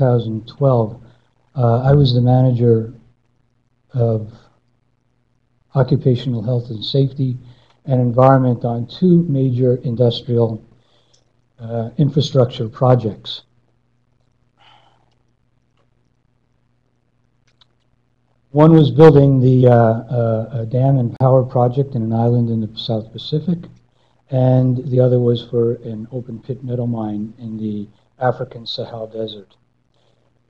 2012, I was the manager of occupational health and safety and environment on two major industrial infrastructure projects. One was building the a dam and power project in an island in the South Pacific, and the other was for an open pit metal mine in the African Sahel Desert.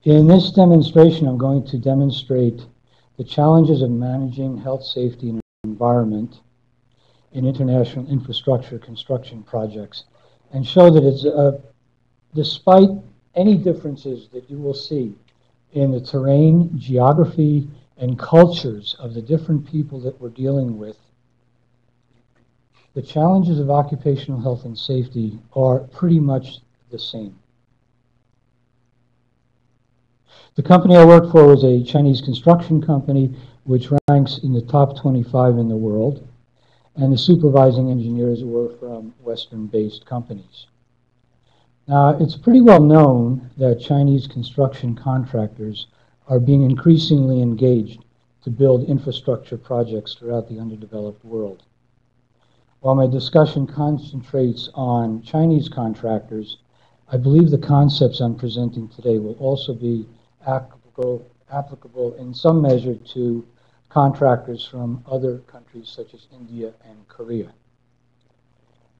In this demonstration, I'm going to demonstrate the challenges of managing health, safety, and environment in international infrastructure construction projects, and show that it's, despite any differences that you will see in the terrain, geography, and cultures of the different people that we're dealing with, the challenges of occupational health and safety are pretty much the same. The company I worked for was a Chinese construction company which ranks in the top 25 in the world, and the supervising engineers were from Western-based companies. Now, it's pretty well known that Chinese construction contractors are being increasingly engaged to build infrastructure projects throughout the underdeveloped world. While my discussion concentrates on Chinese contractors, I believe the concepts I'm presenting today will also be applicable in some measure to contractors from other countries such as India and Korea.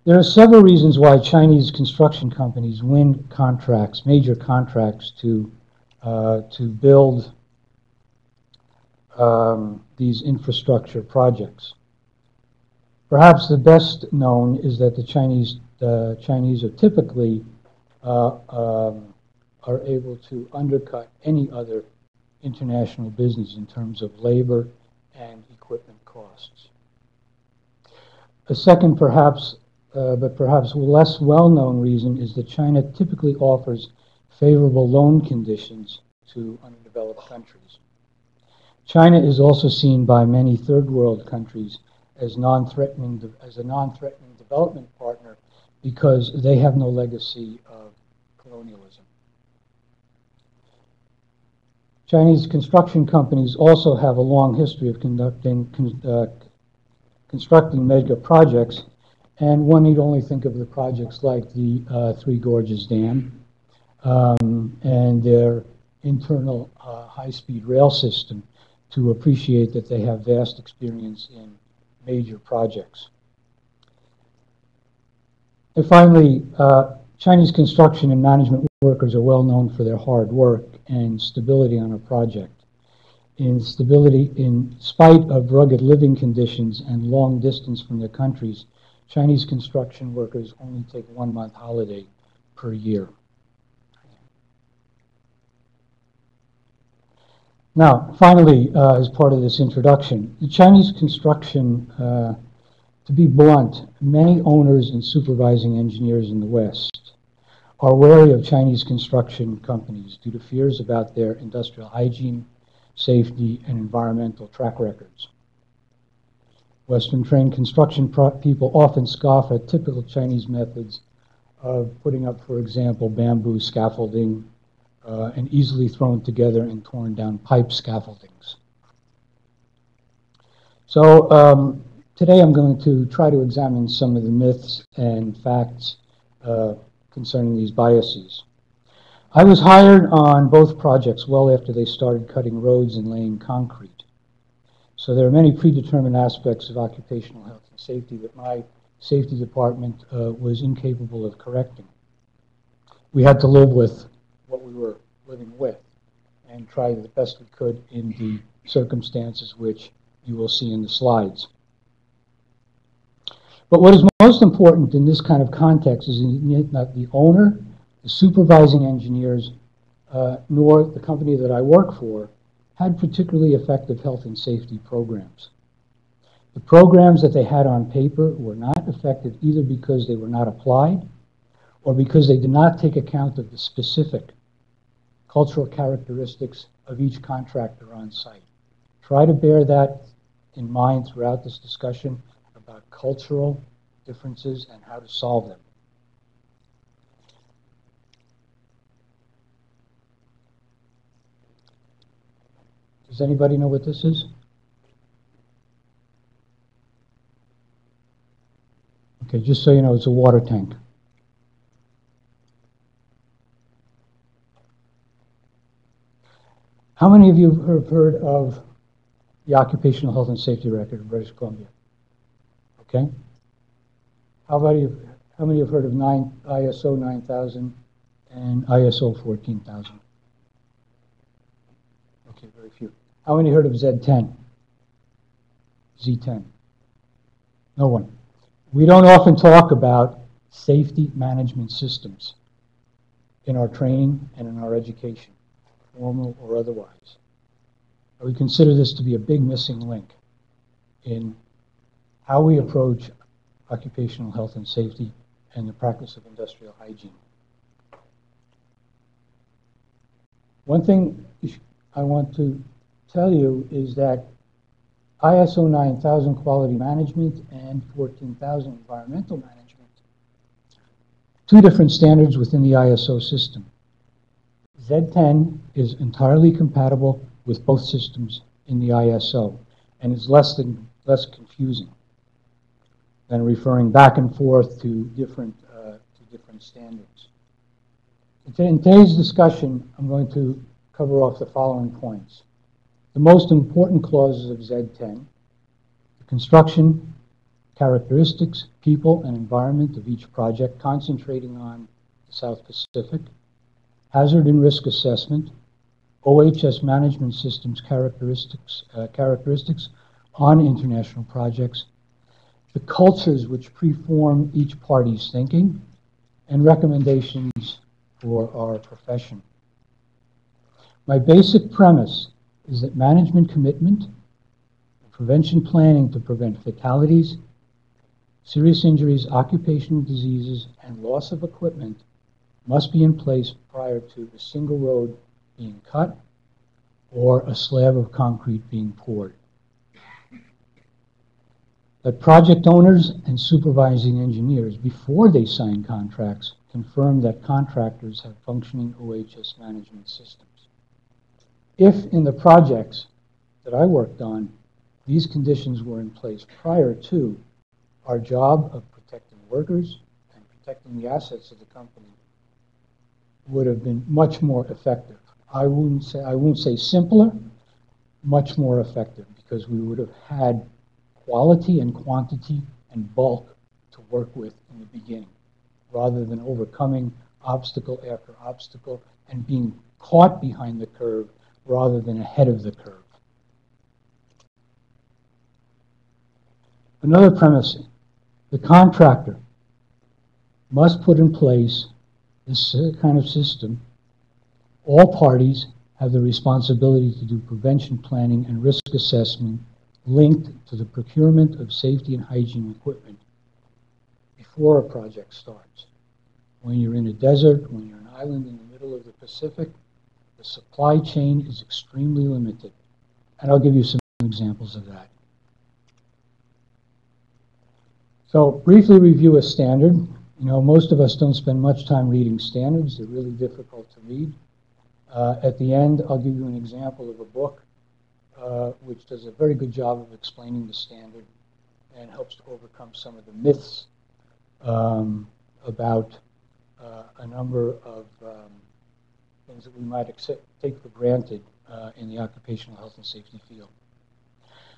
There are several reasons why Chinese construction companies win contracts, major contracts, to build these infrastructure projects. Perhaps the best known is that the Chinese are typically are able to undercut any other international business in terms of labor and equipment costs. A second, perhaps, but perhaps less well-known reason is that China typically offers favorable loan conditions to underdeveloped countries. China is also seen by many third world countries as a non-threatening development partner because they have no legacy of colonialism. Chinese construction companies also have a long history of constructing mega projects, and one need only think of the projects like the Three Gorges Dam and their internal high-speed rail system to appreciate that they have vast experience in major projects. And finally, Chinese construction and management workers are well known for their hard work and stability on a project. In spite of rugged living conditions and long distance from their countries, Chinese construction workers only take 1 month holiday per year. Now, finally, as part of this introduction, the Chinese construction, to be blunt, many owners and supervising engineers in the West are wary of Chinese construction companies due to fears about their industrial hygiene, safety, and environmental track records. Western-trained construction people often scoff at typical Chinese methods of putting up, for example, bamboo scaffolding and easily thrown together and torn down pipe scaffoldings. So today I'm going to try to examine some of the myths and facts concerning these biases. I was hired on both projects well after they started cutting roads and laying concrete. So there are many predetermined aspects of occupational health and safety that my safety department was incapable of correcting. We had to live with what we were living with and try the best we could in the circumstances which you will see in the slides. But what is most important in this kind of context is not the owner, the supervising engineers, nor the company that I work for had particularly effective health and safety programs. The programs that they had on paper were not effective either because they were not applied or because they did not take account of the specific cultural characteristics of each contractor on site. Try to bear that in mind throughout this discussion about cultural differences and how to solve them. Does anybody know what this is? Okay, just so you know, it's a water tank. How many of you have heard of the Occupational Health and Safety Record of British Columbia? Okay. How many have heard of ISO 9000 and ISO 14000? Okay, very few. How many heard of Z10? Z10? No one. We don't often talk about safety management systems in our training and in our education, formal or otherwise. We consider this to be a big missing link in how we approach occupational health and safety and the practice of industrial hygiene. One thing I want to tell you is that ISO 9000 quality management and 14000 environmental management, two different standards within the ISO system. Z10 is entirely compatible with both systems in the ISO and is less confusing than referring back and forth to different standards. In today's discussion, I'm going to cover off the following points. The most important clauses of Z10, the construction, characteristics, people, and environment of each project, concentrating on the South Pacific, hazard and risk assessment, OHS management systems characteristics on international projects, the cultures which preform each party's thinking, and recommendations for our profession. My basic premise is that management commitment, prevention planning to prevent fatalities, serious injuries, occupational diseases, and loss of equipment must be in place prior to a single road being cut or a slab of concrete being poured. That project owners and supervising engineers, before they sign contracts, confirm that contractors have functioning OHS management systems. If in the projects that I worked on, these conditions were in place prior to, our job of protecting workers and protecting the assets of the company would have been much more effective. I won't say simpler, much more effective, because we would have had quality and quantity and bulk to work with in the beginning, rather than overcoming obstacle after obstacle and being caught behind the curve rather than ahead of the curve. Another premise, the contractor must put in place this kind of system. All parties have the responsibility to do prevention planning and risk assessment linked to the procurement of safety and hygiene equipment before a project starts. When you're in a desert, when you're an island in the middle of the Pacific, the supply chain is extremely limited. And I'll give you some examples of that. So briefly review a standard. You know, most of us don't spend much time reading standards. They're really difficult to read. At the end, I'll give you an example of a book which does a very good job of explaining the standard and helps to overcome some of the myths about a number of things that we might take for granted in the occupational health and safety field.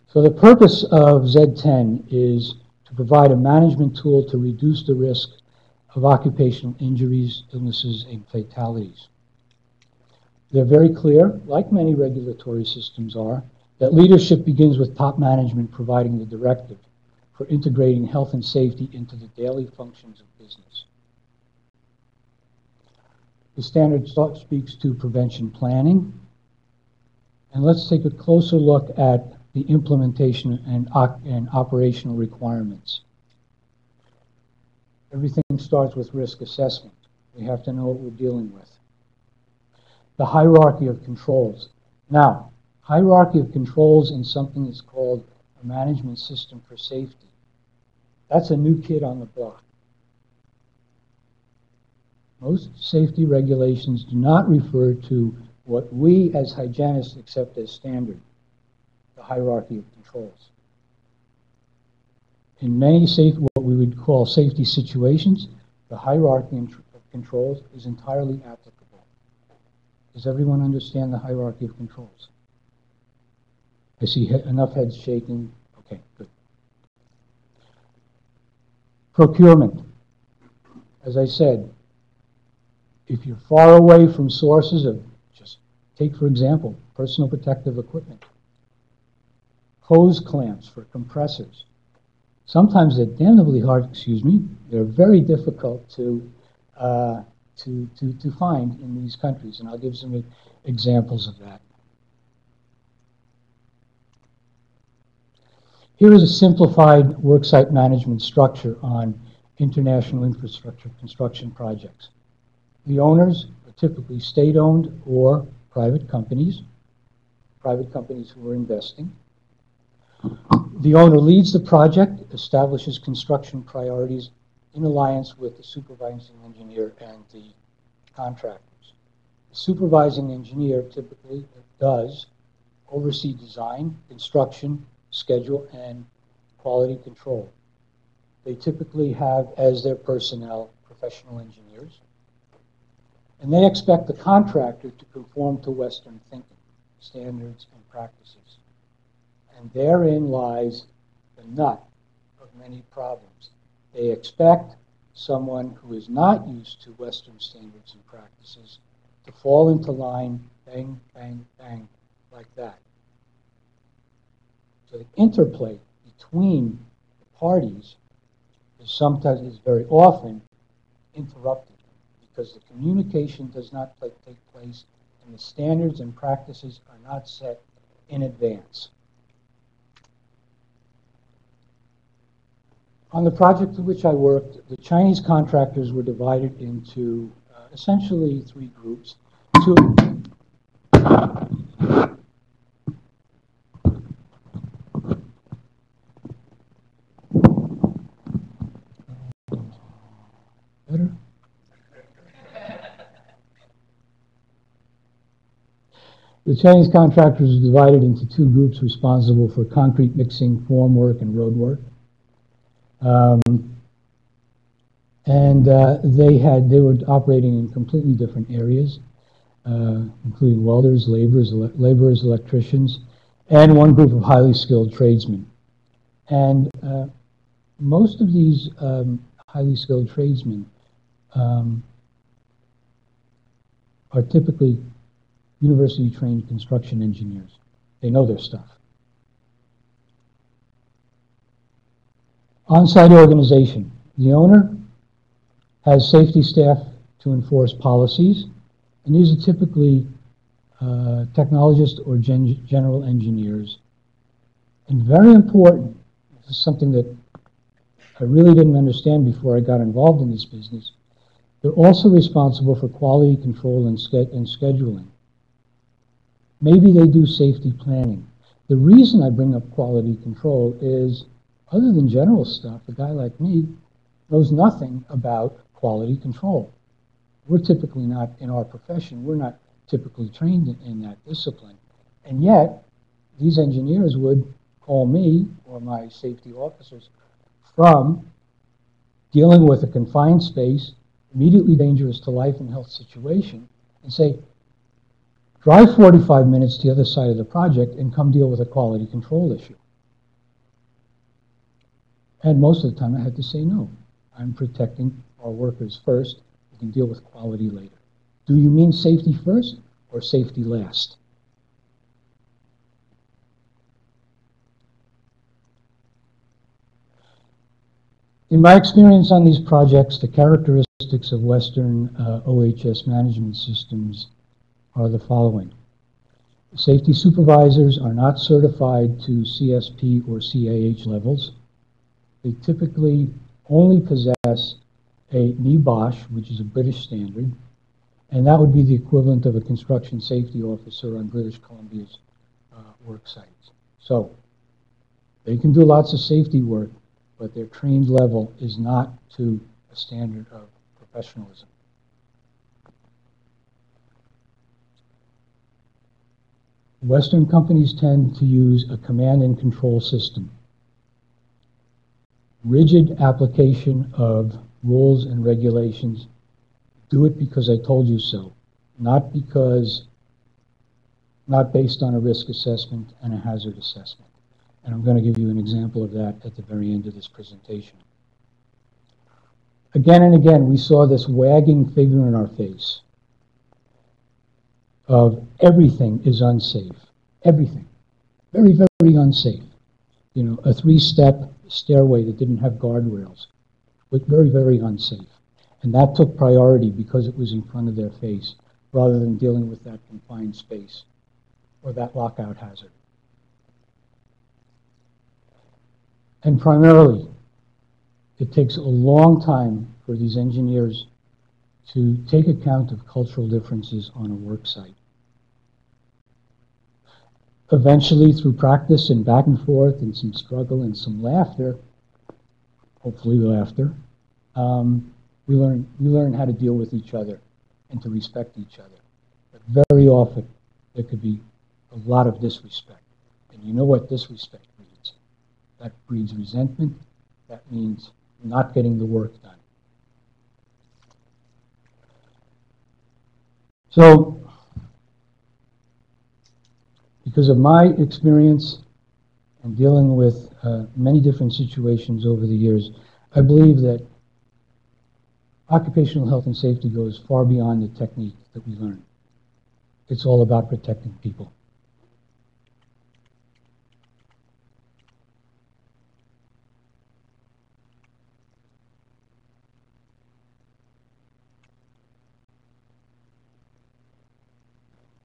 So the purpose of Z10 is to provide a management tool to reduce the risk of occupational injuries, illnesses, and fatalities. They're very clear, like many regulatory systems are, that leadership begins with top management providing the directive for integrating health and safety into the daily functions of business. The standard speaks to prevention planning. And let's take a closer look at the implementation and operational requirements. Everything starts with risk assessment. We have to know what we're dealing with. The hierarchy of controls. Now, hierarchy of controls in something that's called a management system for safety. That's a new kid on the block. Most safety regulations do not refer to what we as hygienists accept as standard, the hierarchy of controls. In many what we would call safety situations, the hierarchy of controls is entirely applicable. Does everyone understand the hierarchy of controls? I see enough heads shaking. Okay, good. Procurement. As I said, if you're far away from sources of, just take for example, personal protective equipment, hose clamps for compressors. Sometimes they're damnably hard, they're very difficult to find in these countries, and I'll give some examples of that. Here is a simplified worksite management structure on international infrastructure construction projects. The owners are typically state-owned or private companies who are investing. The owner leads the project, establishes construction priorities in alliance with the supervising engineer and the contractors. The supervising engineer typically does oversee design, construction, schedule, and quality control. They typically have as their personnel professional engineers, and they expect the contractor to conform to Western thinking, standards, and practices. And therein lies the nut of many problems. They expect someone who is not used to Western standards and practices to fall into line, bang, bang, bang, like that. So the interplay between the parties is very often interrupted because the communication does not take place and the standards and practices are not set in advance. On the project in which I worked, the Chinese contractors were divided into essentially three groups. Better? The Chinese contractors were divided into two groups responsible for concrete mixing, formwork, and road work. They were operating in completely different areas, including welders, laborers, electricians, and one group of highly skilled tradesmen. And most of these highly skilled tradesmen are typically university-trained construction engineers. They know their stuff. On-site organization. The owner has safety staff to enforce policies, and these are typically technologists or general engineers. And very important, this is something that I really didn't understand before I got involved in this business, they're also responsible for quality control and scheduling. Maybe they do safety planning. The reason I bring up quality control is, other than general stuff, a guy like me knows nothing about quality control. We're typically not, in our profession, we're not typically trained in that discipline. And yet, these engineers would call me or my safety officers from dealing with a confined space, immediately dangerous to life and health situation, and say, drive 45 minutes to the other side of the project and come deal with a quality control issue. And most of the time I had to say no. I'm protecting our workers first. We can deal with quality later. Do you mean safety first or safety last? In my experience on these projects, the characteristics of Western OHS management systems are the following. Safety supervisors are not certified to CSP or CAH levels. They typically only possess a NEBOSH, which is a British standard, and that would be the equivalent of a construction safety officer on British Columbia's work sites. So they can do lots of safety work, but their trained level is not to a standard of professionalism. Western companies tend to use a command and control system. Rigid application of rules and regulations. Do it because I told you so, not based on a risk assessment and a hazard assessment. And I'm going to give you an example of that at the very end of this presentation. Again and again, we saw this wagging finger in our face of everything is unsafe. Everything. Very, very unsafe. You know, a 3-step stairway that didn't have guardrails was very, very unsafe. And that took priority because it was in front of their face, rather than dealing with that confined space or that lockout hazard. And primarily, it takes a long time for these engineers to take account of cultural differences on a work site. Eventually, through practice and back and forth and some struggle and some laughter, hopefully laughter, we learn how to deal with each other and to respect each other. But very often, there could be a lot of disrespect. And you know what disrespect breeds? That breeds resentment. That means not getting the work done. So, because of my experience and dealing with many different situations over the years, I believe that occupational health and safety goes far beyond the technique that we learn. It's all about protecting people.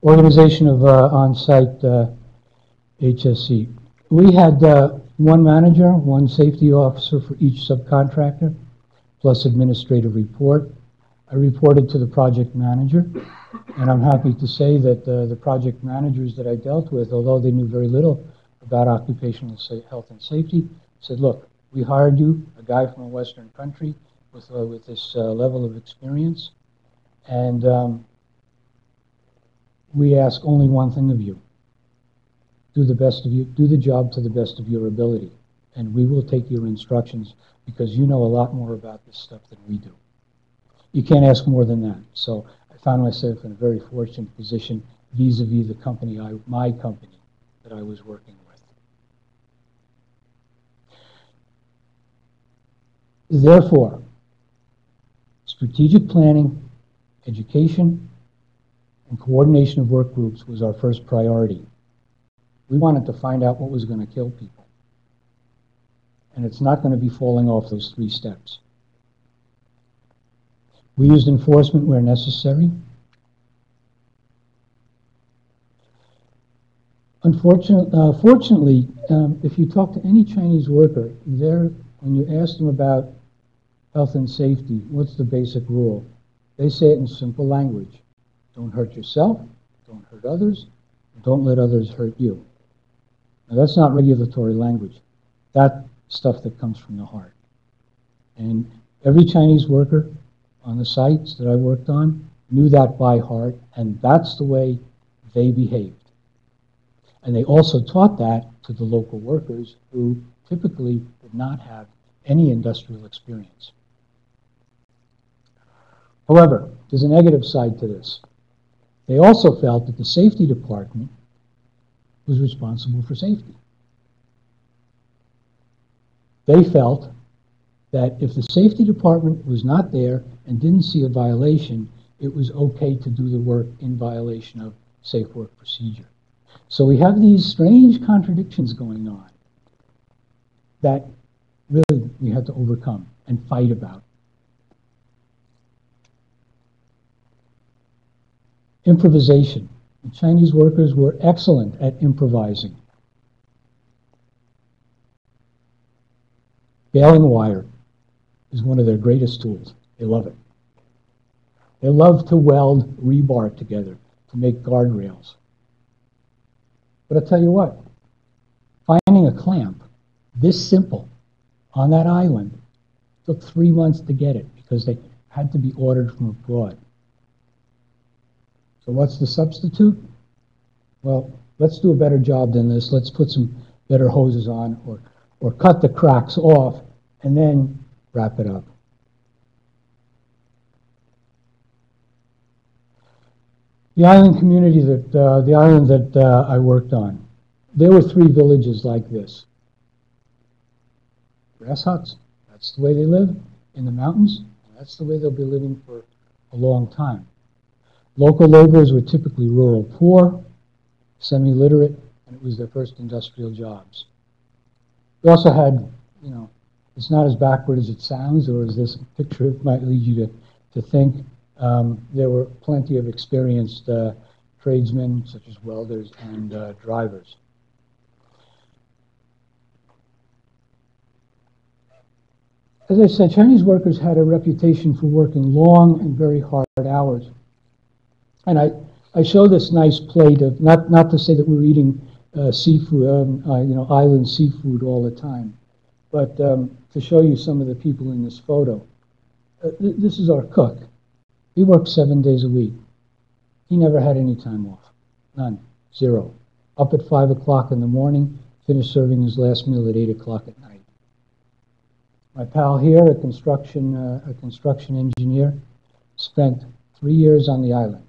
Organization of on-site HSE. We had one manager, one safety officer for each subcontractor, plus administrative report. I reported to the project manager, and I'm happy to say that the project managers that I dealt with, although they knew very little about occupational health and safety, said, look, we hired you, a guy from a Western country with this level of experience, and we ask only one thing of you. Do the job to the best of your ability, and we will take your instructions because you know a lot more about this stuff than we do. You can't ask more than that. So I found myself in a very fortunate position vis-a-vis the company, my company that I was working with. Therefore, strategic planning, education, and coordination of work groups was our first priority. We wanted to find out what was going to kill people. And it's not going to be falling off those 3 steps. We used enforcement where necessary. Fortunately, if you talk to any Chinese worker, when you ask them about health and safety, what's the basic rule? They say it in simple language. Don't hurt yourself, don't hurt others, don't let others hurt you. Now, that's not regulatory language. That's stuff that comes from the heart. And every Chinese worker on the sites that I worked on knew that by heart, and that's the way they behaved. And they also taught that to the local workers who typically did not have any industrial experience. However, there's a negative side to this. They also felt that the safety department was responsible for safety. They felt that if the safety department was not there and didn't see a violation, it was okay to do the work in violation of safe work procedure. So we have these strange contradictions going on that really we had to overcome and fight about. Improvisation. The Chinese workers were excellent at improvising. Baling wire is one of their greatest tools. They love it. They love to weld rebar together to make guardrails. But I'll tell you what, finding a clamp this simple on that island took 3 months to get it because they had to be ordered from abroad. So what's the substitute? Well, let's do a better job than this. Let's put some better hoses on, or cut the cracks off, and then wrap it up. The island community the island that I worked on, there were 3 villages like this. Grass huts, that's the way they live in the mountains, and that's the way they'll be living for a long time. Local laborers were typically rural poor, semi-literate, and it was their first industrial jobs. We also had, you know, it's not as backward as it sounds, or as this picture might lead you to think. There were plenty of experienced tradesmen, such as welders and drivers. As I said, Chinese workers had a reputation for working long and very hard hours. And I show this nice plate of, not to say that we're eating seafood, you know, island seafood all the time, but to show you some of the people in this photo. This is our cook. He worked 7 days a week. He never had any time off. None. 0. Up at 5 o'clock in the morning, finished serving his last meal at 8 o'clock at night. My pal here, a construction engineer, spent 3 years on the island.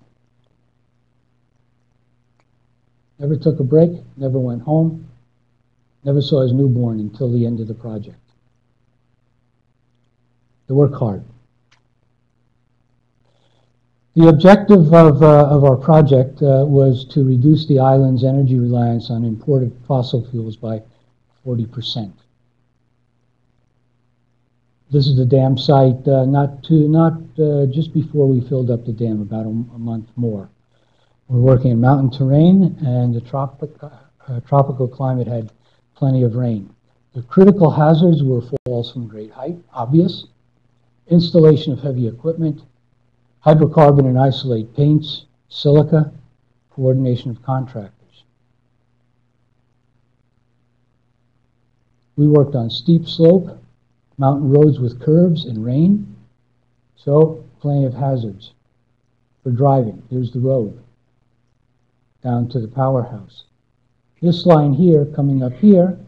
Never took a break, never went home, never saw his newborn until the end of the project. They work hard. The objective of our project was to reduce the island's energy reliance on imported fossil fuels by 40%. This is the dam site, not just before we filled up the dam, about a month more. We're working in mountain terrain, and the tropical climate had plenty of rain. The critical hazards were falls from great height, obvious, installation of heavy equipment, hydrocarbon and isolate paints, silica, coordination of contractors. We worked on steep slope, mountain roads with curves and rain, so plenty of hazards. For driving, here's the road down to the powerhouse. This line here, coming up here,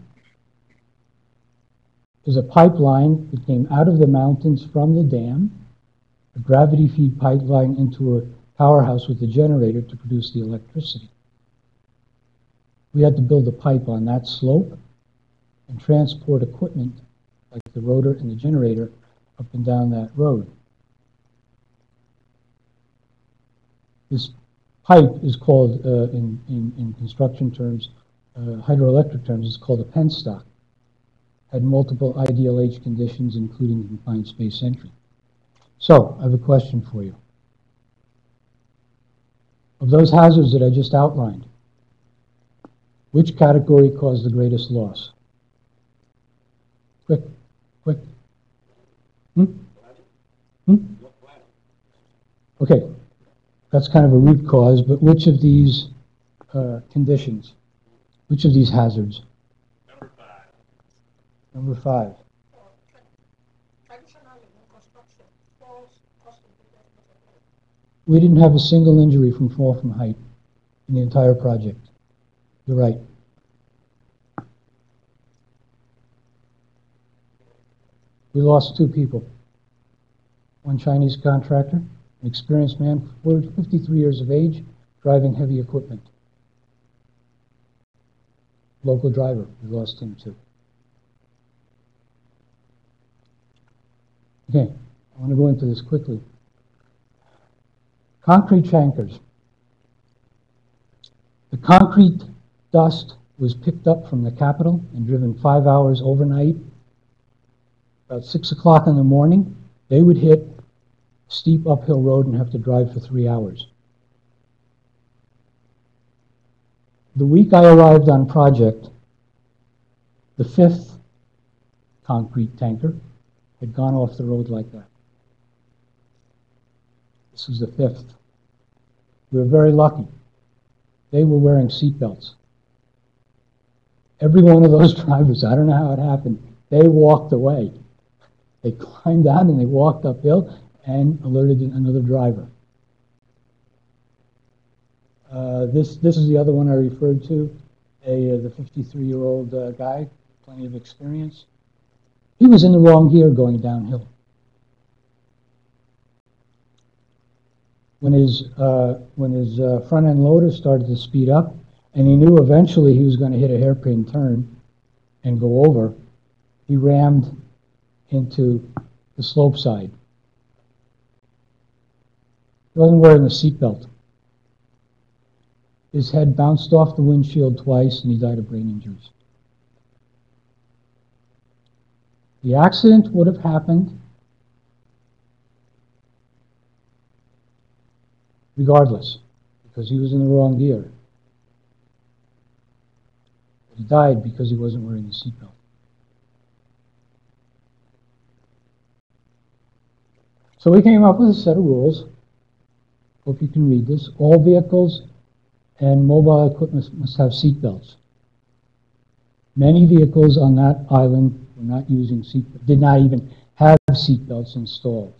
is a pipeline that came out of the mountains from the dam, a gravity feed pipeline into a powerhouse with a generator to produce the electricity. We had to build a pipe on that slope and transport equipment like the rotor and the generator up and down that road. This pipe is called, in construction terms, hydroelectric terms, it's called a penstock. Had multiple ideal H conditions, including confined space entry. So, I have a question for you. Of those hazards that I just outlined, which category caused the greatest loss? Quick. Okay, that's kind of a root cause, but which of these conditions, which of these hazards? Number 5. We didn't have a single injury from fall from height in the entire project. You're right. We lost 2 people. One Chinese contractor, an experienced man, 53 years of age, driving heavy equipment. Local driver, we lost him too. Okay, I want to go into this quickly. Concrete tankers. The concrete dust was picked up from the Capitol and driven 5 hours overnight. About 6 o'clock in the morning, they would hit a steep uphill road and have to drive for 3 hours. The week I arrived on project, the 5th concrete tanker had gone off the road like that. This was the 5th. We were very lucky. They were wearing seat belts. Every one of those drivers, I don't know how it happened, they walked away. They climbed down and they walked uphill and alerted another driver. This is the other one I referred to, the 53-year-old guy, plenty of experience. He was in the wrong gear going downhill. When his front end loader started to speed up, and he knew eventually he was going to hit a hairpin turn and go over, he rammed into the slope side. He wasn't wearing a seatbelt. His head bounced off the windshield twice, and he died of brain injuries. The accident would have happened regardless, because he was in the wrong gear. But he died because he wasn't wearing the seatbelt. So we came up with a set of rules. Hope you can read this. All vehicles and mobile equipment must have seatbelts. Many vehicles on that island were not using seatbelts, did not even have seatbelts installed.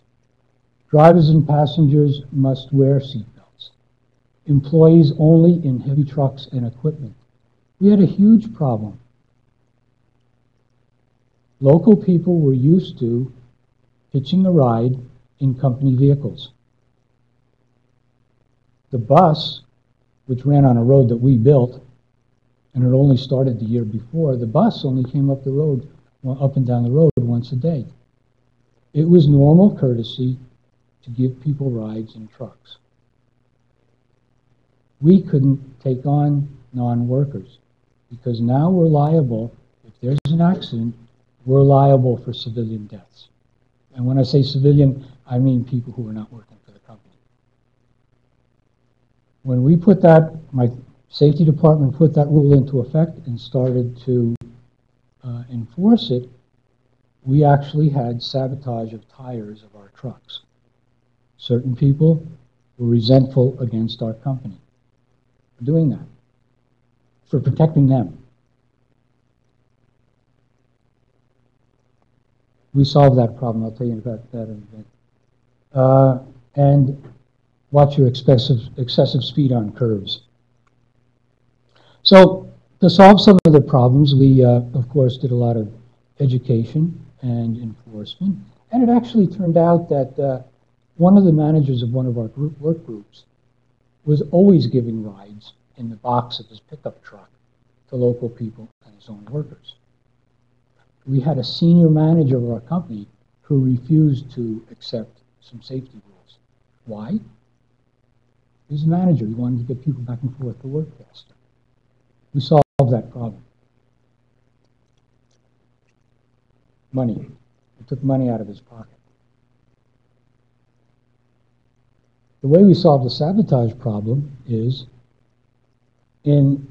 Drivers and passengers must wear seatbelts. Employees only in heavy trucks and equipment. We had a huge problem. Local people were used to hitching a ride in company vehicles. The bus, which ran on a road that we built, and it only started the year before, the bus only came up the road, up and down the road once a day. It was normal courtesy to give people rides in trucks. We couldn't take on non-workers because now we're liable, if there's an accident, we're liable for civilian deaths. And when I say civilian, I mean people who are not working for the company. When we put that, my safety department put that rule into effect and started to enforce it, we actually had sabotage of tires of our trucks. Certain people were resentful against our company for doing that, for protecting them. We solved that problem. I'll tell you about that in a bit. And watch your excessive speed on curves. So to solve some of the problems, we, of course, did a lot of education and enforcement. And it actually turned out that one of the managers of one of our work groups was always giving rides in the box of his pickup truck to local people and his own workers. We had a senior manager of our company who refused to accept some safety rules. Why? He was a manager. He wanted to get people back and forth to work faster. We solved that problem. Money. We took money out of his pocket. The way we solved the sabotage problem is in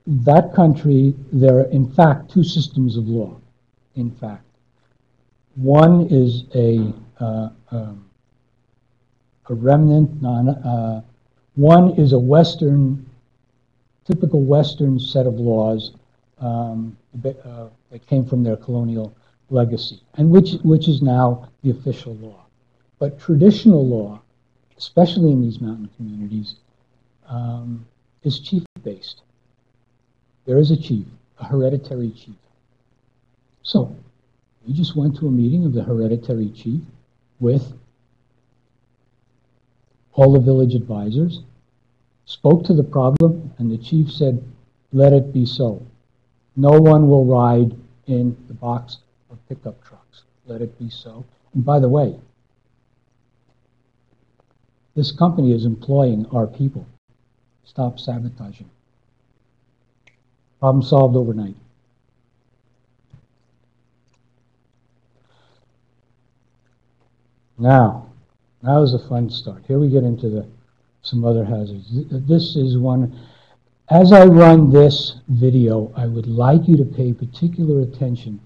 that country, there are, in fact, two systems of law. In fact, one is a remnant, one is a Western, typical Western set of laws that came from their colonial legacy, and which is now the official law. But traditional law, especially in these mountain communities, is chief-based. There is a chief, a hereditary chief. So we just went to a meeting of the hereditary chief with all the village advisors, spoke to the problem, and the chief said, let it be so. No one will ride in the box of pickup trucks. Let it be so. And by the way, this company is employing our people. Stop sabotaging. Problem solved overnight. Now is a fun start. Here we get into some other hazards. This is one. As I run this video, I would like you to pay particular attention,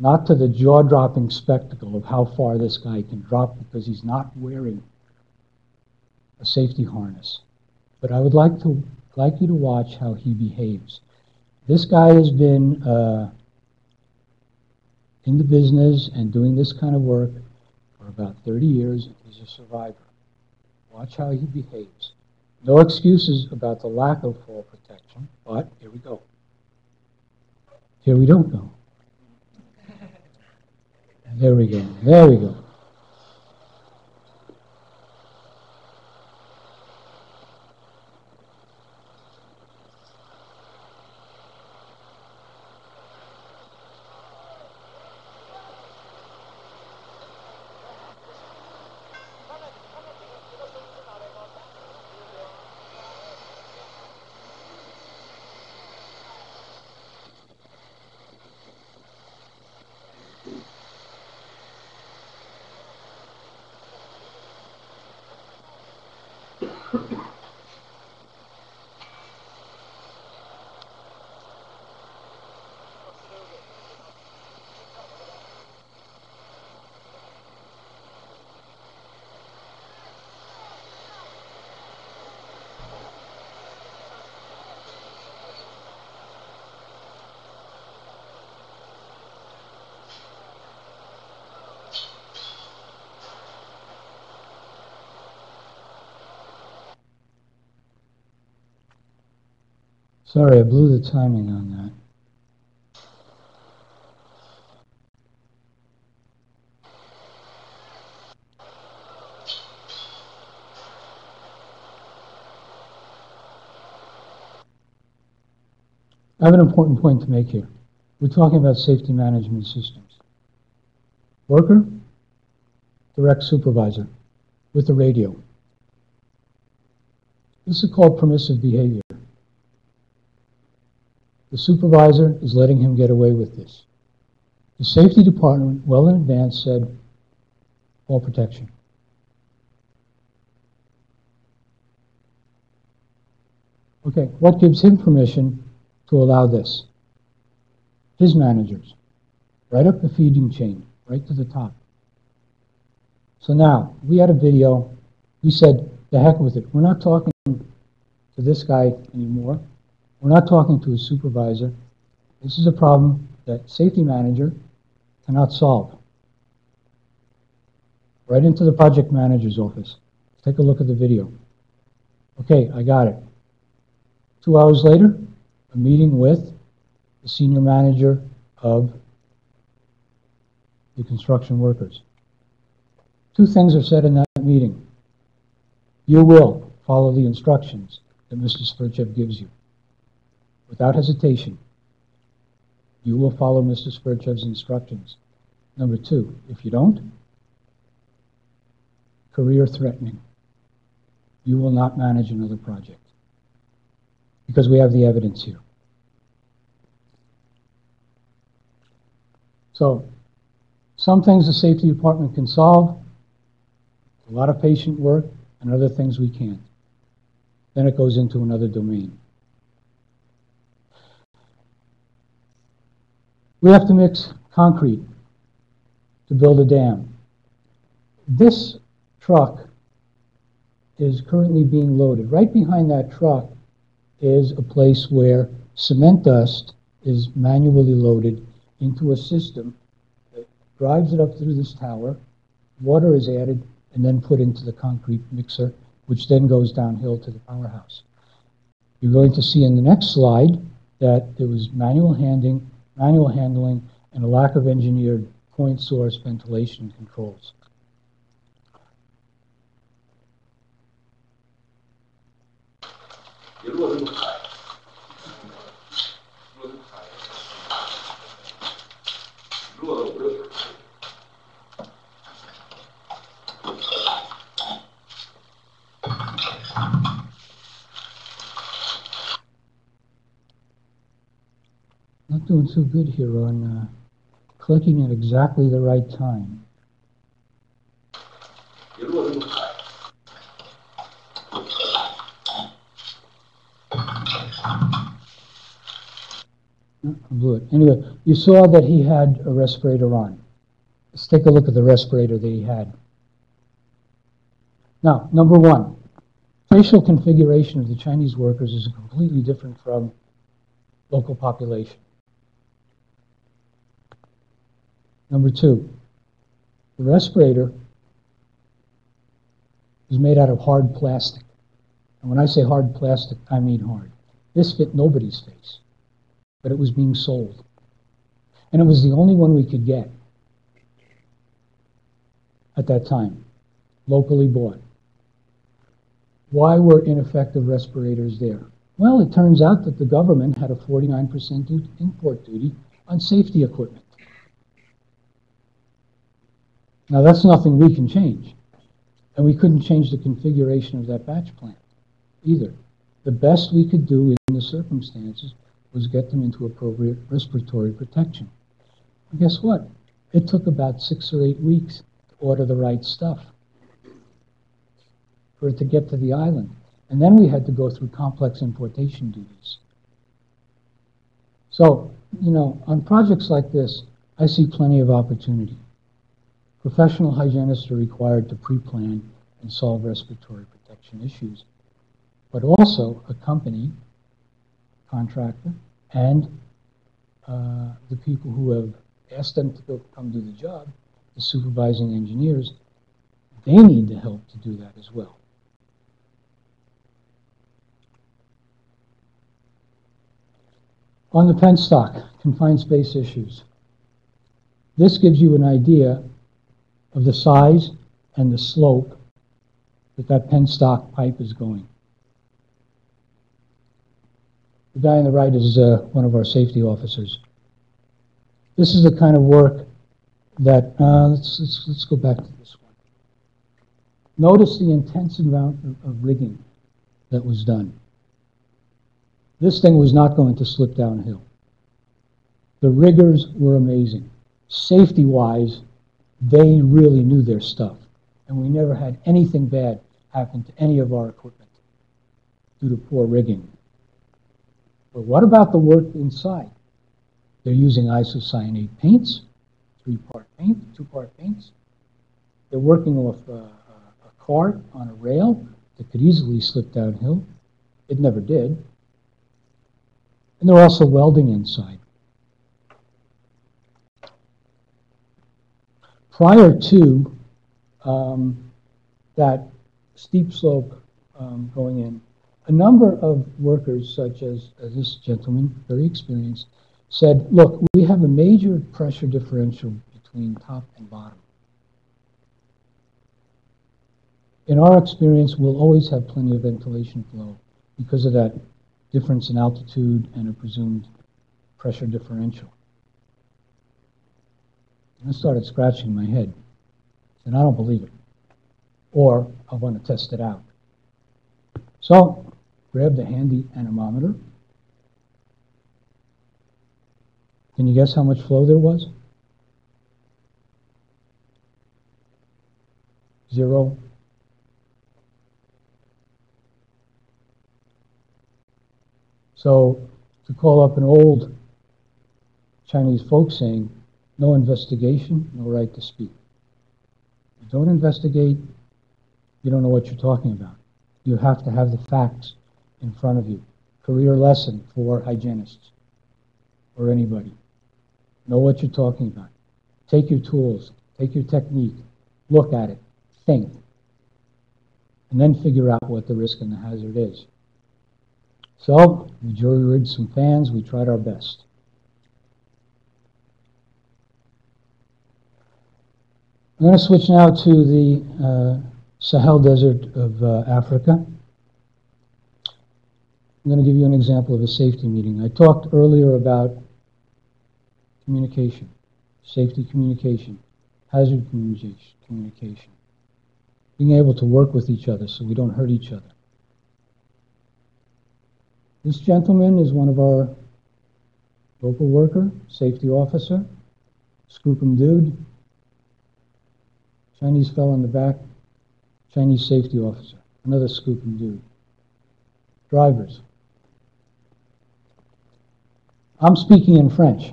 not to the jaw-dropping spectacle of how far this guy can drop because he's not wearing a safety harness, but I would like you to watch how he behaves. This guy has been in the business and doing this kind of work for about 30 years. He's a survivor. Watch how he behaves. No excuses about the lack of fall protection, but here we go. Here we don't go. There we go. There we go. Sorry, I blew the timing on that. I have an important point to make here. We're talking about safety management systems. Worker, direct supervisor with a radio. This is called permissive behavior. The supervisor is letting him get away with this. The safety department, well in advance, said, fall protection. Okay, what gives him permission to allow this? His managers, right up the feeding chain, right to the top. So now, we had a video, we said, the heck with it. We're not talking to this guy anymore. We're not talking to a supervisor. This is a problem that safety manager cannot solve. Right into the project manager's office. Take a look at the video. Okay, I got it. 2 hours later, a meeting with the senior manager of the construction workers. 2 things are said in that meeting. You will follow the instructions that Mr. Svirchev gives you. Without hesitation, you will follow Mr. Svirchev's instructions. Number 2, if you don't, career threatening. You will not manage another project. Because we have the evidence here. So, some things the safety department can solve, a lot of patient work, and other things we can't. Then it goes into another domain. We have to mix concrete to build a dam. This truck is currently being loaded. Right behind that truck is a place where cement dust is manually loaded into a system that drives it up through this tower, water is added, and then put into the concrete mixer, which then goes downhill to the powerhouse. You're going to see in the next slide that there was manual handling, and a lack of engineered point source ventilation controls. Not doing so good here on clicking at exactly the right time. I blew it. Anyway, you saw that he had a respirator on. Let's take a look at the respirator that he had. Now, number 1, facial configuration of the Chinese workers is completely different from local population. Number 2, the respirator was made out of hard plastic. And when I say hard plastic, I mean hard. This fit nobody's face, but it was being sold. And it was the only one we could get at that time, locally bought. Why were ineffective respirators there? Well, it turns out that the government had a 49% import duty on safety equipment. Now, that's nothing we can change. And we couldn't change the configuration of that batch plant either. The best we could do in the circumstances was get them into appropriate respiratory protection. And guess what? It took about 6 or 8 weeks to order the right stuff for it to get to the island. And then we had to go through complex importation duties. So, you know, on projects like this, I see plenty of opportunity. Professional hygienists are required to pre-plan and solve respiratory protection issues, but also a company, contractor, and the people who have asked them to come do the job, the supervising engineers, they need the help to do that as well. On the penstock, confined space issues. This gives you an idea of the size and the slope that penstock pipe is going. The guy on the right is one of our safety officers. This is the kind of work that, let's go back to this one. Notice the intense amount of rigging that was done. This thing was not going to slip downhill. The riggers were amazing. Safety-wise, they really knew their stuff. And we never had anything bad happen to any of our equipment due to poor rigging. But what about the work inside? They're using isocyanate paints, 3-part paint, 2-part paints. They're working off a cart on a rail that could easily slip downhill. It never did. And they're also welding inside. Prior to that steep slope going in, a number of workers, such as this gentleman, very experienced, said, look, we have a major pressure differential between top and bottom. In our experience, we'll always have plenty of ventilation flow because of that difference in altitude and a presumed pressure differential. And I started scratching my head, and I don't believe it, or I want to test it out. So, grabbed a handy anemometer. Can you guess how much flow there was? 0. So, to call up an old Chinese folk saying, no investigation, no right to speak. You don't investigate, you don't know what you're talking about. You have to have the facts in front of you. Career lesson for hygienists or anybody. Know what you're talking about. Take your tools, take your technique, look at it, think, and then figure out what the risk and the hazard is. So, we jury-rigged some fans, we tried our best. I'm going to switch now to the Sahel Desert of Africa. I'm going to give you an example of a safety meeting. I talked earlier about communication, safety communication, hazard communication, being able to work with each other so we don't hurt each other. This gentleman is one of our local worker, safety officer, Skookum dude. Chinese fellow in the back, Chinese safety officer, another Skookum dude. Drivers. I'm speaking in French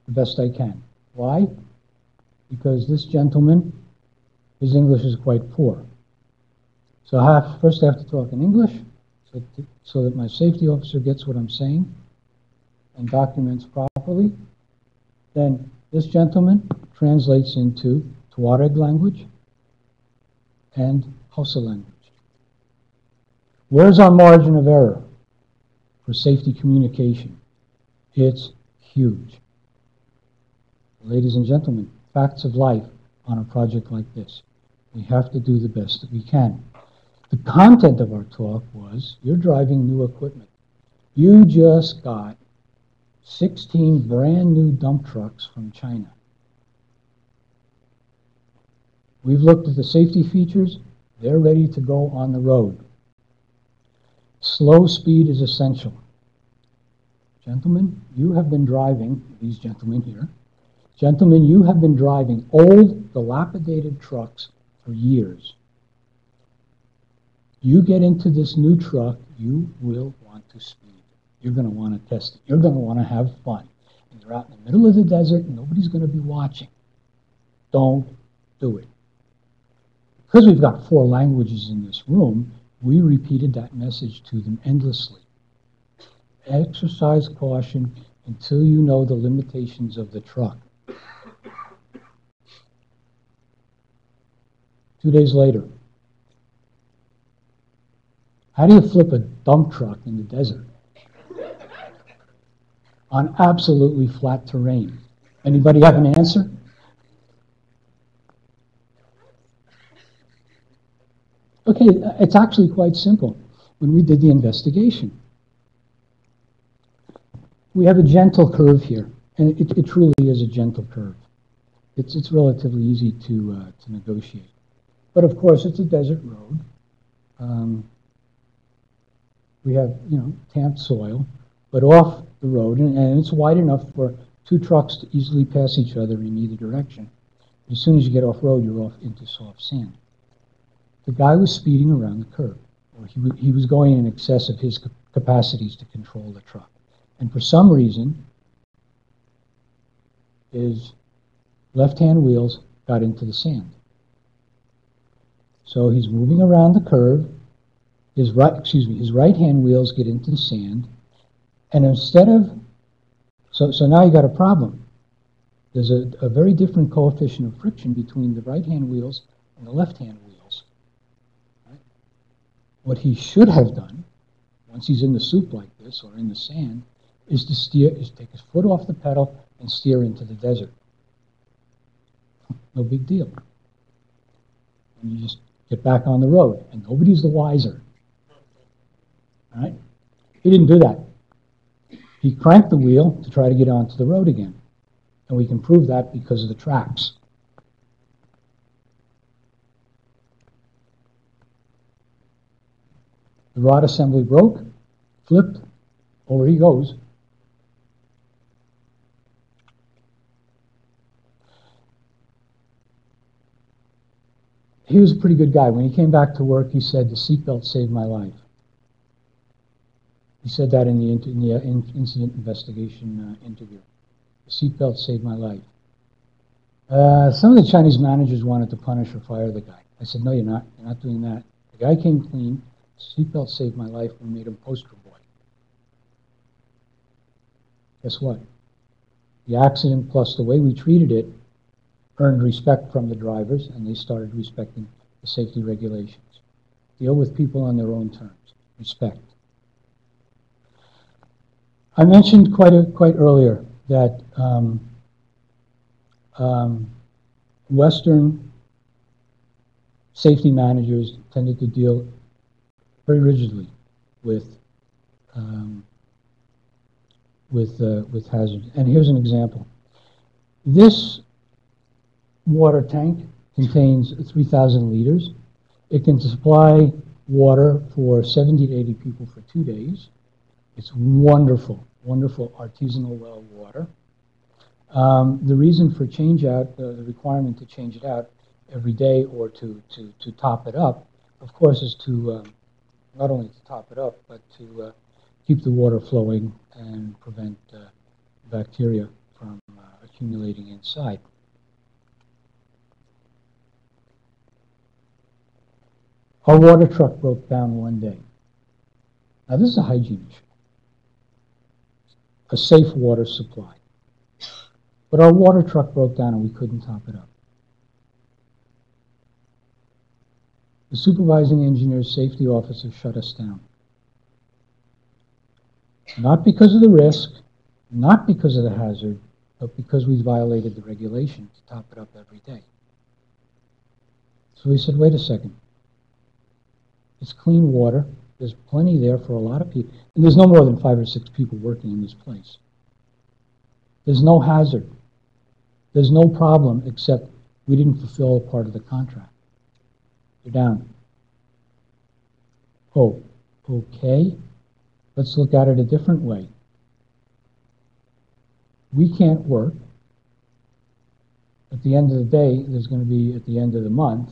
the best I can. Why? Because this gentleman, his English is quite poor. So first I have to talk in English so that my safety officer gets what I'm saying and documents properly. Then this gentleman translates into Tuareg language and House of language. Where's our margin of error for safety communication? It's huge. Ladies and gentlemen, facts of life on a project like this. We have to do the best that we can. The content of our talk was, you're driving new equipment. You just got 16 brand new dump trucks from China. We've looked at the safety features. They're ready to go on the road. Slow speed is essential. Gentlemen, you have been driving, these gentlemen here, gentlemen, you have been driving old, dilapidated trucks for years. You get into this new truck, you will want to speed. You're going to want to test it. You're going to want to have fun. And you're out in the middle of the desert and nobody's going to be watching. Don't do it. Because we've got 4 languages in this room, we repeated that message to them endlessly. Exercise caution until you know the limitations of the truck. 2 days later, how do you flip a dump truck in the desert on absolutely flat terrain? Anybody have an answer? Okay, it's actually quite simple. When we did the investigation, we have a gentle curve here, and it truly is a gentle curve. It's relatively easy to negotiate. But of course, it's a desert road. We have, tamped soil, but off the road, and it's wide enough for 2 trucks to easily pass each other in either direction. As soon as you get off road, you're off into soft sand. The guy was speeding around the curve, or he was going in excess of his capacities to control the truck. And for some reason, his left-hand wheels got into the sand. So he's moving around the curve. His right-hand wheels get into the sand, and instead of so now you got a problem. There's a very different coefficient of friction between the right-hand wheels and the left-hand wheels. Right? What he should have done, once he's in the soup like this or in the sand, is to take his foot off the pedal and steer into the desert. No big deal. And you just get back on the road, and nobody's the wiser. All right? He didn't do that. He cranked the wheel to try to get onto the road again. And we can prove that because of the tracks. The rod assembly broke, flipped, over he goes. He was a pretty good guy. When he came back to work, he said, "The seatbelt saved my life." He said that in the incident investigation interview. "The seatbelt saved my life." Some of the Chinese managers wanted to punish or fire the guy. I said, "No, you're not. You're not doing that. The guy came clean. Seatbelt saved my life. We made him poster boy." Guess what? The accident plus the way we treated it earned respect from the drivers, and they started respecting the safety regulations. Deal with people on their own terms. Respect. I mentioned quite earlier that Western safety managers tended to deal very rigidly with hazards. And here's an example. This water tank contains 3,000 liters. It can supply water for 70 to 80 people for 2 days. It's wonderful, wonderful artisanal well water. The reason for change out, the requirement to change it out every day or to top it up, of course, is to not only to top it up, but to keep the water flowing and prevent bacteria from accumulating inside. Our water truck broke down one day. Now, this is a hygiene issue, a safe water supply. But our water truck broke down and we couldn't top it up. The supervising engineer's safety officer shut us down. Not because of the risk, not because of the hazard, but because we violated the regulation to top it up every day. So we said, wait a second. It's clean water. There's plenty there for a lot of people. And there's no more than 5 or 6 people working in this place. There's no hazard. There's no problem except we didn't fulfill a part of the contract. You're down. Oh, okay. Let's look at it a different way. We can't work. At the end of the day, there's going to be, at the end of the month,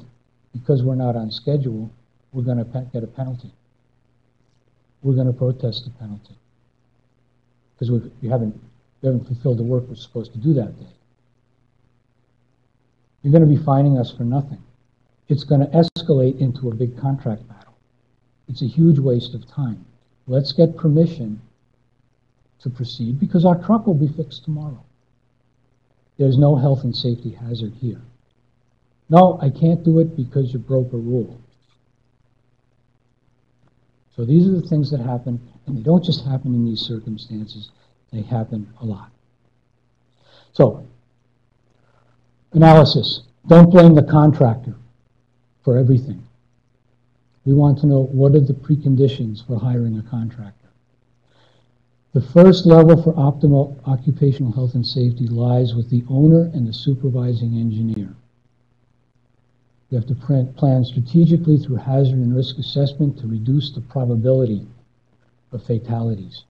because we're not on schedule, we're going to get a penalty. We're going to protest the penalty because we haven't fulfilled the work we're supposed to do that day. You're going to be fining us for nothing. It's going to escalate into a big contract battle. It's a huge waste of time. Let's get permission to proceed because our truck will be fixed tomorrow. There's no health and safety hazard here. No, I can't do it because you broke a rule. So these are the things that happen, and they don't just happen in these circumstances, they happen a lot. So, analysis. Don't blame the contractor for everything. We want to know what are the preconditions for hiring a contractor. The first level for optimal occupational health and safety lies with the owner and the supervising engineer. You have to plan strategically through hazard and risk assessment to reduce the probability of fatalities.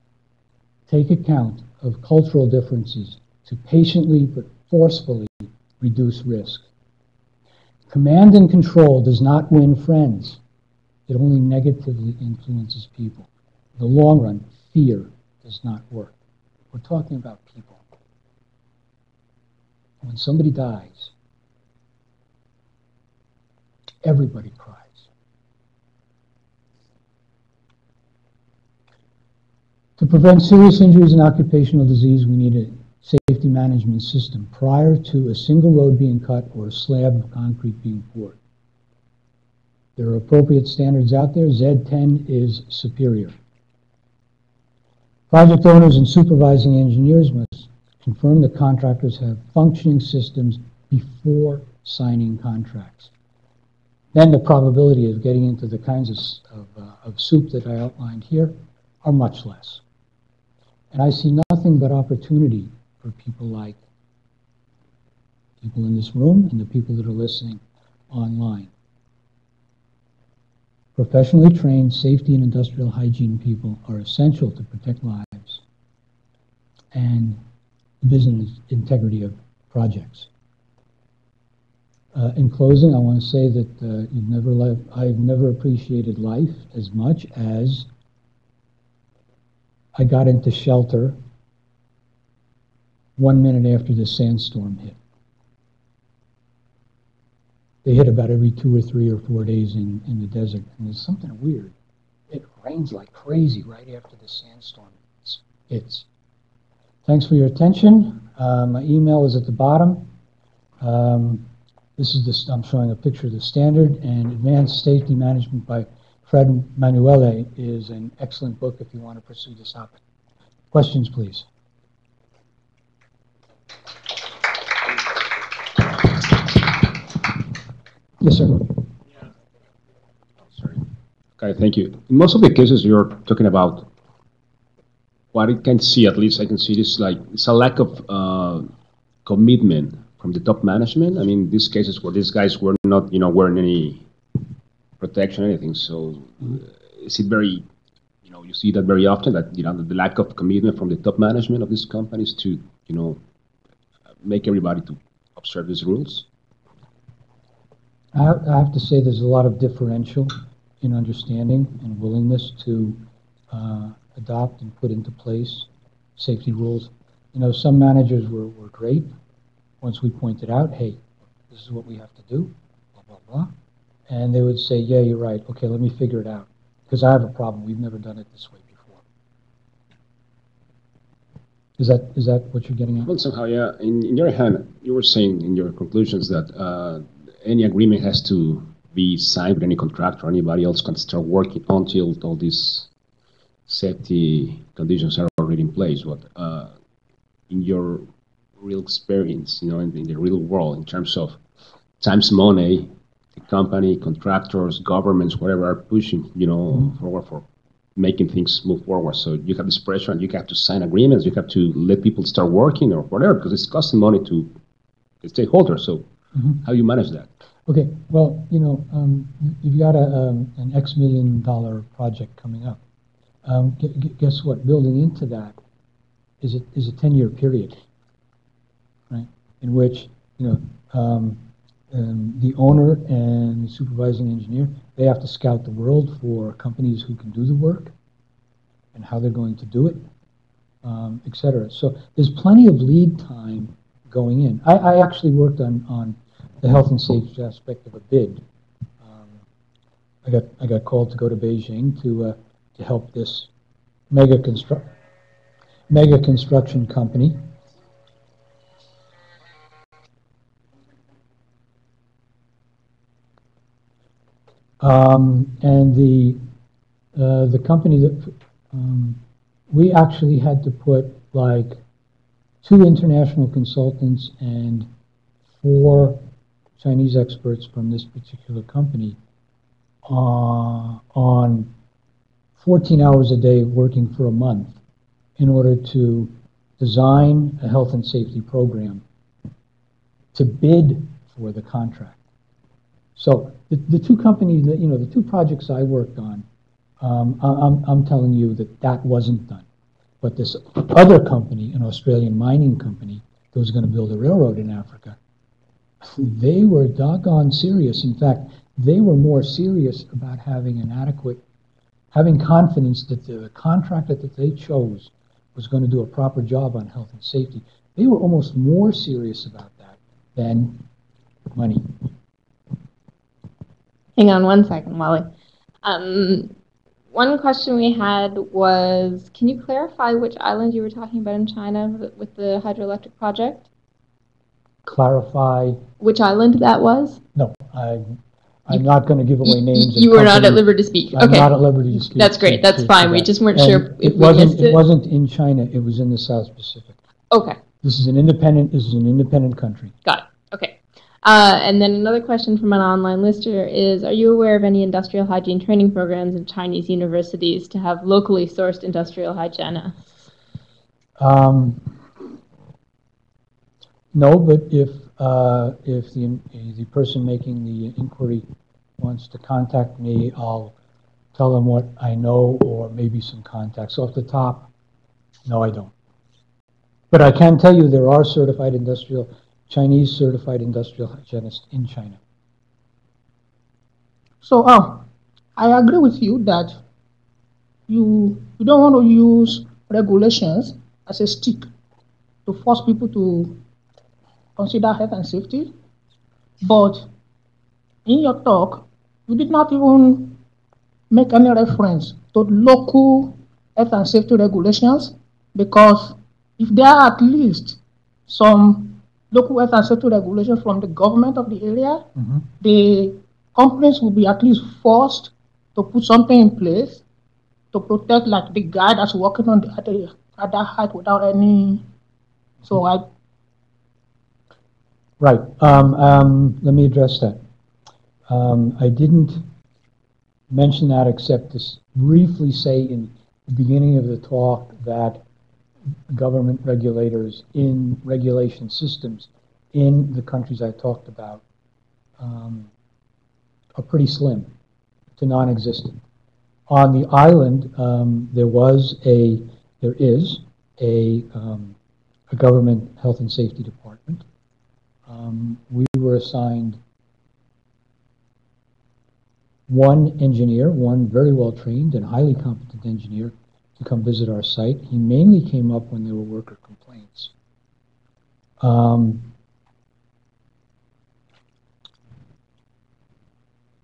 Take account of cultural differences to patiently but forcefully reduce risk. Command and control does not win friends. It only negatively influences people. In the long run, fear does not work. We're talking about people. When somebody dies, everybody cries. To prevent serious injuries and occupational disease, we need a safety management system prior to a single road being cut or a slab of concrete being poured. There are appropriate standards out there. Z10 is superior. Project owners and supervising engineers must confirm that contractors have functioning systems before signing contracts. Then the probability of getting into the kinds of soup that I outlined here are much less. And I see nothing but opportunity for people like people in this room and the people that are listening online. Professionally trained safety and industrial hygiene people are essential to protect lives and the business integrity of projects. In closing, I want to say that I've never appreciated life as much as I got into shelter 1 minute after the sandstorm hit. They hit about every 2 or 3 or 4 days in the desert, and there's something weird. It rains like crazy right after the sandstorm hits. Thanks for your attention. My email is at the bottom. I'm showing a picture of the standard, and Advanced Safety Management by Fred Manuele is an excellent book if you want to pursue this topic. Questions, please. Yes, sir. Sorry. Okay, thank you. In most of the cases you're talking about, what I can see, at least I can see this, like, it's a lack of commitment from the top management. I mean, these cases where these guys were not, wearing any protection or anything. So is it very, you see that very often, that, the lack of commitment from the top management of these companies to, make everybody to observe these rules? I have to say there's a lot of differential in understanding and willingness to adopt and put into place safety rules. Some managers were great once we pointed out, hey, this is what we have to do, blah, blah, blah. And they would say, yeah, you're right. Okay, let me figure it out. Because I have a problem. We've never done it this way before. Is that what you're getting at? Well, somehow, yeah. In your hand, you were saying in your conclusions that any agreement has to be signed with any contractor or anybody else can start working until all these safety conditions are already in place. But in your real experience, in the real world, in terms of times money, the company, contractors, governments, whatever, are pushing, forward for making things move forward. So you have this pressure, and you have to sign agreements. You have to let people start working or whatever, because it's costing money to the stakeholders. So how do you manage that? Okay, well, you've got an X million dollar project coming up. Guess what? Building into that is a 10-year period, right? In which the owner and the supervising engineer, they have to scout the world for companies who can do the work and how they're going to do it, et cetera. So there's plenty of lead time going in. I actually worked on the health and safety aspect of a bid. I got called to go to Beijing to help this mega construction company. And the company that we actually had to put like 2 international consultants and 4 Chinese experts from this particular company on 14 hours a day working for a month in order to design a health and safety program to bid for the contract. So the 2 companies that, the 2 projects I worked on, I'm telling you that wasn't done. But this other company, an Australian mining company that was going to build a railroad in Africa, they were doggone serious. In fact, they were more serious about having having confidence that the contractor that they chose was going to do a proper job on health and safety. They were almost more serious about that than money. Hang on one second, Wally. One question we had was, can you clarify which island you were talking about in China with the hydroelectric project? Clarify. Which island that was? No, I'm not going to give away names. You were not at liberty to speak. I'm okay. not at liberty to speak. That's great. That's fine. We just weren't sure if it wasn't in China. It was in the South Pacific. Okay. This is an independent country. Got it. Okay. And then another question from an online listener is, are you aware of any industrial hygiene training programs in Chinese universities to have locally sourced industrial hygienists? No, but if the person making the inquiry wants to contact me, I'll tell them what I know or maybe some contacts. Off the top, no, I don't. But I can tell you there are Chinese certified industrial hygienists in China. So I agree with you that you don't want to use regulations as a stick to force people to consider health and safety. But in your talk, you did not even make any reference to local health and safety regulations, because if there are at least some local health and safety regulations from the government of the area, the companies will be at least forced to put something in place to protect, like the guy that's working on at that height without any. So Right. Let me address that. I didn't mention that except to briefly say in the beginning of the talk that government regulators in regulation systems in the countries I talked about are pretty slim to non-existent. On the island, there is a government health and safety department. We were assigned one engineer, one very well trained and highly competent engineer, to come visit our site. He mainly came up when there were worker complaints.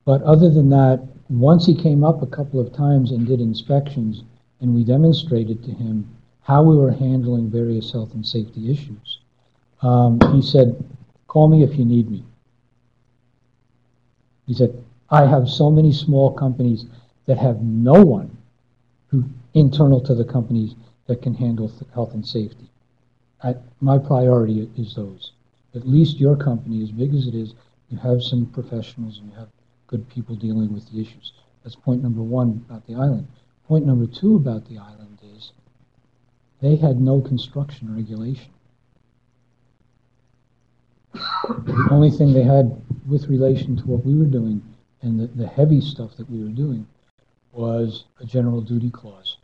But other than that, once he came up a couple of times and did inspections, and we demonstrated to him how we were handling various health and safety issues, he said, "Call me if you need me." He said, I have so many small companies that have no one who internal to the companies that can handle health and safety. My priority is those. At least your company, as big as it is, you have some professionals and you have good people dealing with the issues. That's point number one about the island. Point number two about the island is they had no construction regulation. The only thing they had with relation to what we were doing and the heavy stuff that we were doing was a general duty clause.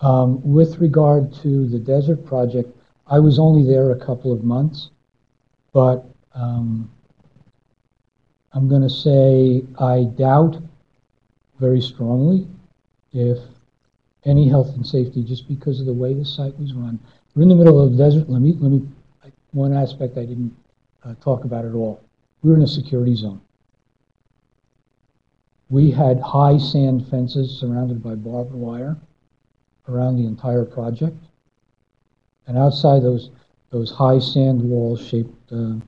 With regard to the desert project, I was only there a couple of months, but I'm going to say I doubt very strongly if any health and safety, just because of the way the site was run. We're in the middle of the desert. One aspect I didn't talk about at all. We were in a security zone. We had high sand fences surrounded by barbed wire around the entire project. And outside those high sand walls shaped in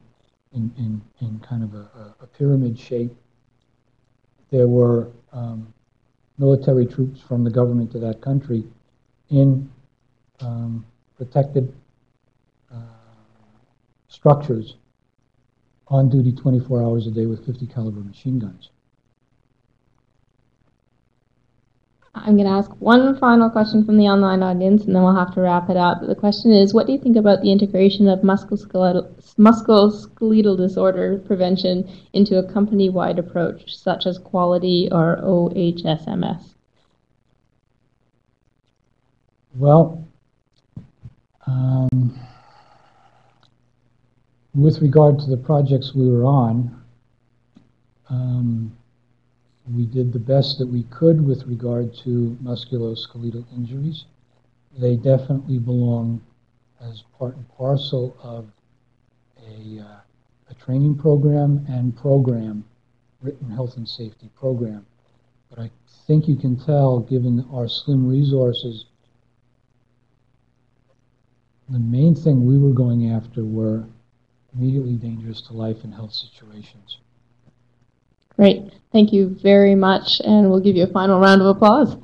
kind of a pyramid shape, there were military troops from the government of that country in protected structures on duty 24 hours a day with 50 caliber machine guns. I'm going to ask one final question from the online audience, and then we'll have to wrap it up. The question is, what do you think about the integration of musculoskeletal disorder prevention into a company-wide approach, such as quality or OHSMS? Well, with regard to the projects we were on, we did the best that we could with regard to musculoskeletal injuries. They definitely belong as part and parcel of a training program and written health and safety program. But I think you can tell, given our slim resources, the main thing we were going after were immediately dangerous to life and health situations. Great. Thank you very much, and we'll give you a final round of applause.